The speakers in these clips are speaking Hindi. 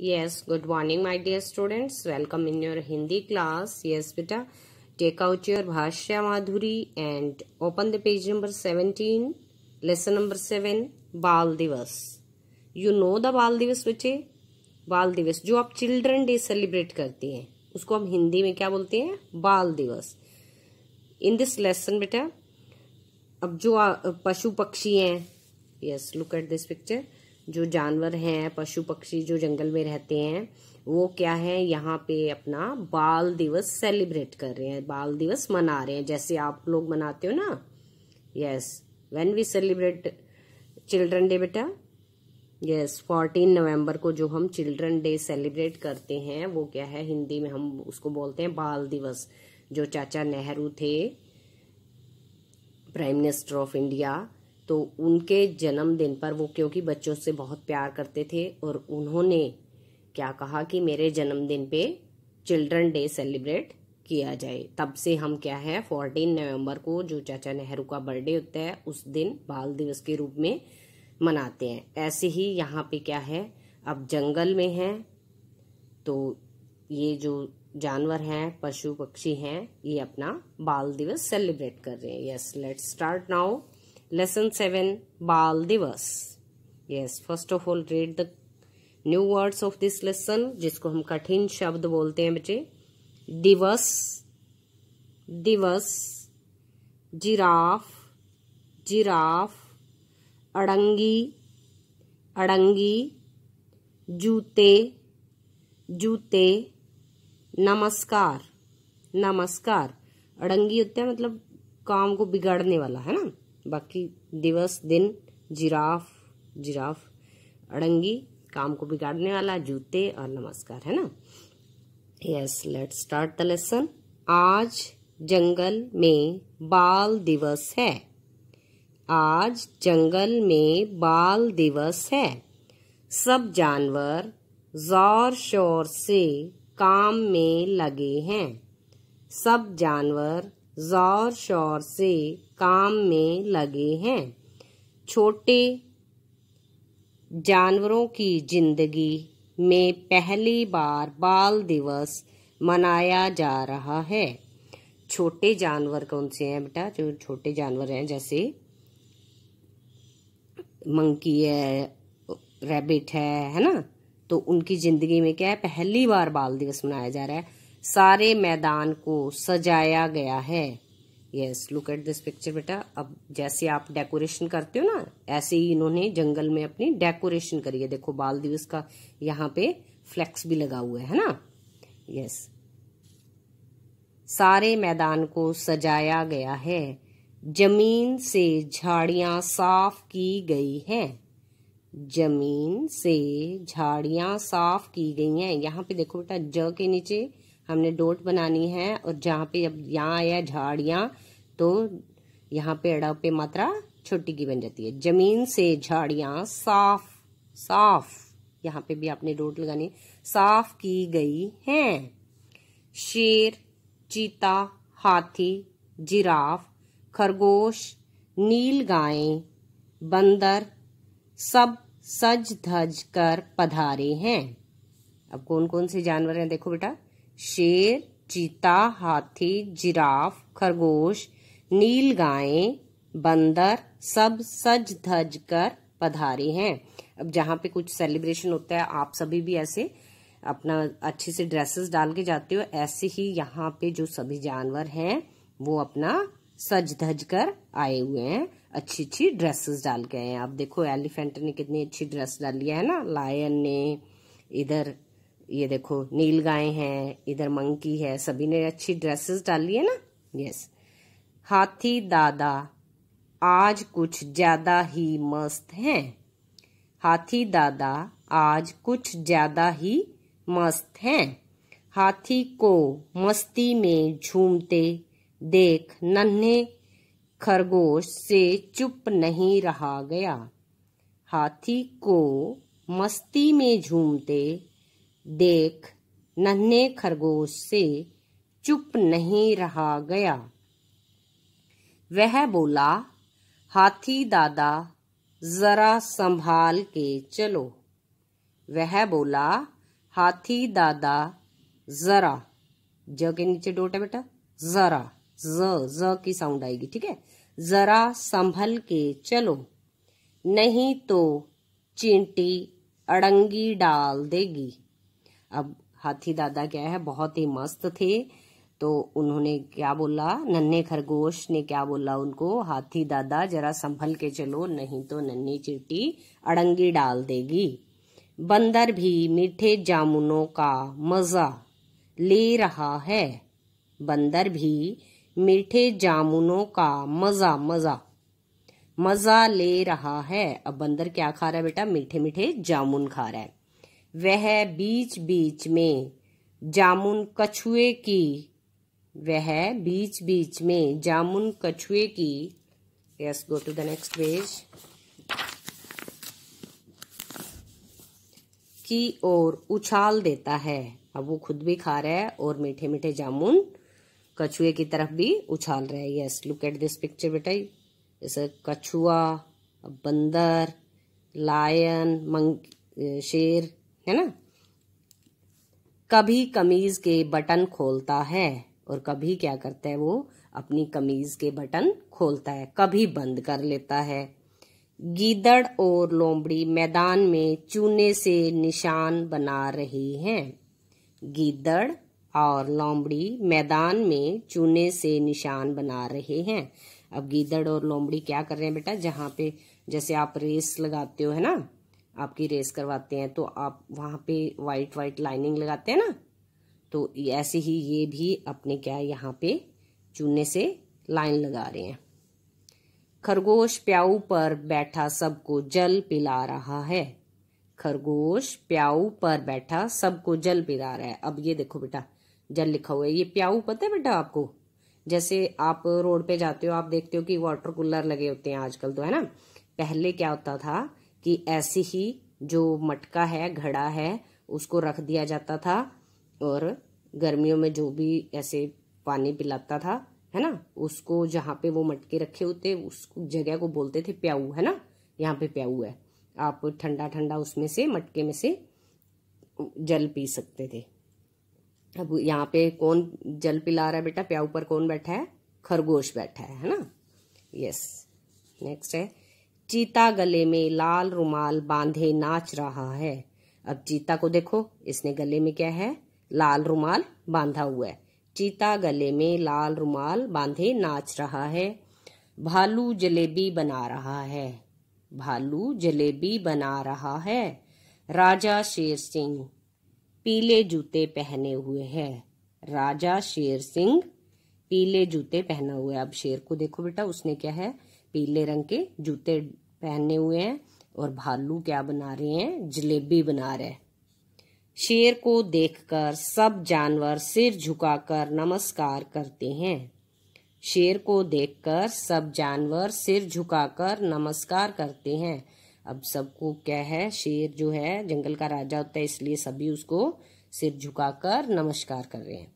Yes, good morning, my dear students. Welcome in your Hindi class. Yes, beta. Take out your Bhashya Madhuri and open the page number 17, lesson number 7, बाल दिवस. You know the बाल दिवस बच्चे? बाल दिवस जो आप चिल्ड्रन डे सेलिब्रेट करते हैं उसको हम हिंदी में क्या बोलते हैं? बाल दिवस. इन दिस लेसन बेटा, अब जो पशु पक्षी हैं, yes look at this picture, जो जानवर हैं पशु पक्षी जो जंगल में रहते हैं वो क्या है, यहाँ पे अपना बाल दिवस सेलिब्रेट कर रहे हैं, बाल दिवस मना रहे हैं, जैसे आप लोग मनाते हो ना. Yes, when we celebrate children day बेटा, यस 14 नवंबर को जो हम चिल्ड्रन डे सेलिब्रेट करते हैं वो क्या है, हिंदी में हम उसको बोलते हैं बाल दिवस. जो चाचा नेहरू थे प्राइम मिनिस्टर ऑफ इंडिया, तो उनके जन्मदिन पर वो क्योंकि बच्चों से बहुत प्यार करते थे और उन्होंने क्या कहा कि मेरे जन्मदिन पे चिल्ड्रन डे सेलिब्रेट किया जाए. तब से हम क्या है 14 नवंबर को जो चाचा नेहरू का बर्थडे होता है उस दिन बाल दिवस के रूप में मनाते हैं. ऐसे ही यहाँ पे क्या है, अब जंगल में है तो ये जो जानवर हैं पशु पक्षी हैं ये अपना बाल दिवस सेलिब्रेट कर रहे हैं. Yes, let's start now. Lesson 7, बाल दिवस. Yes, first of all read the new words of this lesson, जिसको हम कठिन शब्द बोलते हैं बच्चे. दिवस, दिवस, जिराफ, जिराफ, अड़ंगी, अड़ंगी, जूते, जूते, नमस्कार, नमस्कार. अड़ंगी होता है मतलब काम को बिगाड़ने वाला है ना, बाकी दिवस दिन, जिराफ, जिराफ, अड़ंगी काम को बिगाड़ने वाला, जूते और नमस्कार, है ना. Yes, let's start the lesson. आज जंगल में बाल दिवस है. आज जंगल में बाल दिवस है. सब जानवर जोर शोर से काम में लगे हैं. सब जानवर जोर शोर से काम में लगे हैं. छोटे जानवरों की जिंदगी में पहली बार बाल दिवस मनाया जा रहा है. छोटे जानवर कौन से हैं बेटा? जो छोटे जानवर हैं जैसे मंकी है, रैबिट है ना, तो उनकी जिंदगी में क्या है, पहली बार बाल दिवस मनाया जा रहा है. सारे मैदान को सजाया गया है. Yes, look at this picture बेटा. अब जैसे आप डेकोरेशन करते हो ना, ऐसे ही इन्होंने जंगल में अपनी डेकोरेशन करी है. देखो बाल दिवस का यहाँ पे फ्लेक्स भी लगा हुआ है ना. यस, सारे मैदान को सजाया गया है. जमीन से झाड़ियां साफ की गई हैं. जमीन से झाड़ियां साफ की गई हैं. यहाँ पे देखो बेटा, ज के नीचे हमने डॉट बनानी है और जहाँ पे अब यहाँ आया झाड़ियां तो यहाँ पे अड़ा पे मात्रा छोटी की बन जाती है. जमीन से झाड़ियां साफ, साफ यहाँ पे भी आपने डॉट लगानी, साफ की गई हैं. शेर, चीता, हाथी, जिराफ, खरगोश, नीलगाय, बंदर सब सज धज कर पधारे हैं. अब कौन कौन से जानवर हैं देखो बेटा, शेर, चीता, हाथी, जिराफ, खरगोश, नीलगाय, बंदर सब सज धज कर पधारे हैं. अब जहाँ पे कुछ सेलिब्रेशन होता है आप सभी भी ऐसे अपना अच्छे से ड्रेसेस डाल के जाते हो, ऐसे ही यहाँ पे जो सभी जानवर हैं वो अपना सज धज कर आए हुए हैं, अच्छी अच्छी ड्रेसेस डाल के आए हैं. आप देखो एलिफेंट ने कितनी अच्छी ड्रेस डाली है ना, लायन ने, इधर ये देखो नीलगाय हैं, इधर मंकी है, सभी ने अच्छी ड्रेसेस डाली है ना. यस, हाथी दादा आज कुछ ज्यादा ही मस्त हैं. हाथी दादा आज कुछ ज्यादा ही मस्त हैं. हाथी को मस्ती में झूमते देख नन्हे खरगोश से चुप नहीं रहा गया. हाथी को मस्ती में झूमते देख नन्हे खरगोश से चुप नहीं रहा गया. वह बोला, हाथी दादा जरा संभाल के चलो. वह बोला, हाथी दादा जरा, ज के नीचे डॉट है बेटा, जरा, ज की साउंड आएगी, ठीक है। जरा संभल के चलो, नहीं तो चींटी अड़ंगी डाल देगी। अब हाथी दादा क्या है, बहुत ही मस्त थे, तो उन्होंने क्या बोला, नन्हे खरगोश ने क्या बोला उनको, हाथी दादा जरा संभल के चलो, नहीं तो नन्ही चींटी अड़ंगी डाल देगी। बंदर भी मीठे जामुनों का मजा ले रहा है, बंदर भी मीठे जामुनों का मजा ले रहा है। अब बंदर क्या खा रहा है बेटा, मीठे मीठे जामुन खा रहा है। वह बीच बीच में जामुन कछुए की, वह बीच बीच में जामुन कछुए की, yes go to the next page, की ओर उछाल देता है। अब वो खुद भी खा रहा है और मीठे मीठे जामुन कछुए की तरफ भी उछाल रहा है। Yes, look at this picture बेटा, जैसे कछुआ, बंदर, लायन, शेर, है ना। कभी कमीज के बटन खोलता है और कभी क्या करता है, वो अपनी कमीज के बटन खोलता है, कभी बंद कर लेता है। गीदड़ और लोमड़ी मैदान में चूने से निशान बना रही हैं। गीदड़ और लोमड़ी मैदान में चूने से निशान बना रहे हैं। अब गीदड़ और लोमड़ी क्या कर रहे हैं बेटा, जहाँ पे जैसे आप रेस लगाते हो, है ना, आपकी रेस करवाते हैं तो आप वहां पे वाइट वाइट लाइनिंग लगाते हैं ना, तो ऐसे ही ये भी अपने क्या यहाँ पे चूने से लाइन लगा रहे हैं। खरगोश प्याऊ पर बैठा सबको जल पिला रहा है। खरगोश प्याऊ पर बैठा सबको जल पिला रहा है। अब ये देखो बेटा, जल लिखा हुआ है, ये प्याऊ पता है बेटा आपको, जैसे आप रोड पे जाते हो, आप देखते हो कि वाटर कूलर लगे होते हैं आजकल, तो है ना। पहले क्या होता था कि ऐसे ही जो मटका है, घड़ा है, उसको रख दिया जाता था और गर्मियों में जो भी ऐसे पानी पिलाता था, है ना, उसको जहाँ पे वो मटके रखे होते उस जगह को बोलते थे प्याऊ, है ना। यहाँ पे प्याऊ है, आप ठंडा ठंडा उसमें से, मटके में से जल पी सकते थे। अब यहाँ पे कौन जल पिला रहा है बेटा, प्याऊ पर कौन बैठा है, खरगोश बैठा है ना। यस, नेक्स्ट है, चीता गले में लाल रुमाल बांधे नाच रहा है। अब चीता को देखो, इसने गले में क्या है, लाल रुमाल बांधा हुआ है। चीता गले में लाल रुमाल बांधे नाच रहा है। भालू जलेबी बना रहा है। भालू जलेबी बना रहा है। राजा शेर सिंह पीले जूते पहने हुए है। राजा शेर सिंह पीले जूते पहना हुआ है। अब शेर को देखो बेटा, उसने क्या है, पीले रंग के जूते पहने हुए हैं और भालू क्या बना रहे हैं, जलेबी बना रहे हैं। शेर को देखकर सब जानवर सिर झुकाकर नमस्कार करते हैं। शेर को देखकर सब जानवर सिर झुकाकर नमस्कार करते हैं। अब सबको क्या है, शेर जो है जंगल का राजा होता है, इसलिए सभी उसको सिर झुकाकर नमस्कार कर रहे हैं।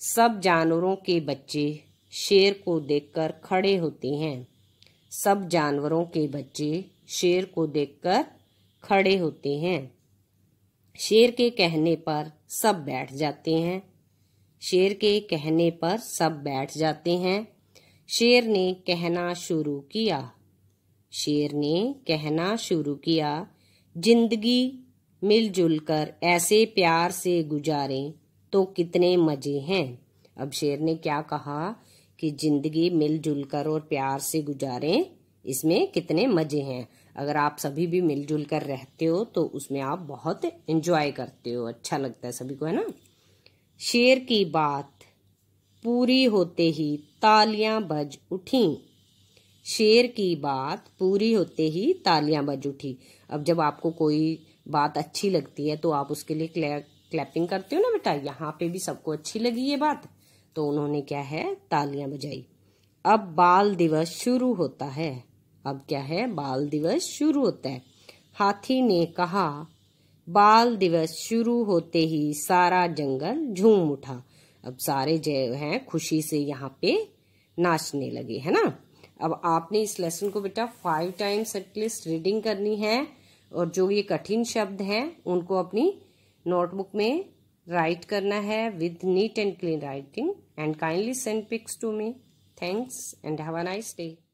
सब जानवरों के बच्चे शेर को देखकर खड़े होते हैं। सब जानवरों के बच्चे शेर को देखकर खड़े होते हैं। शेर के कहने पर सब बैठ जाते हैं। शेर के कहने पर सब बैठ जाते हैं। शेर ने कहना शुरू किया। शेर ने कहना शुरू किया, जिंदगी मिलजुल कर ऐसे प्यार से गुजारें तो कितने मजे हैं। अब शेर ने क्या कहा कि जिंदगी मिलजुल कर और प्यार से गुजारें, इसमें कितने मजे हैं। अगर आप सभी भी मिलजुल कर रहते हो तो उसमें आप बहुत एंजॉय करते हो, अच्छा लगता है सभी को, है ना। शेर की बात पूरी होते ही तालियां बज उठी। शेर की बात पूरी होते ही तालियां बज उठी। अब जब आपको कोई बात अच्छी लगती है तो आप उसके लिए क्लैपिंग करते हो ना बेटा, यहाँ पे भी सबको अच्छी लगी ये बात, तो उन्होंने क्या है, तालियां बजाई। अब बाल दिवस शुरू होता है। अब क्या है, बाल दिवस शुरू होता है। हाथी ने कहा, बाल दिवस शुरू होते ही सारा जंगल झूम उठा। अब सारे जो हैं खुशी से यहाँ पे नाचने लगे, है ना। अब आपने इस लेसन को बेटा 5 टाइम्स एटलीस्ट रीडिंग करनी है और जो ये कठिन शब्द हैं उनको अपनी नोटबुक में राइट करना है with neat and clean writing and kindly send pics to me. Thanks and have a nice day.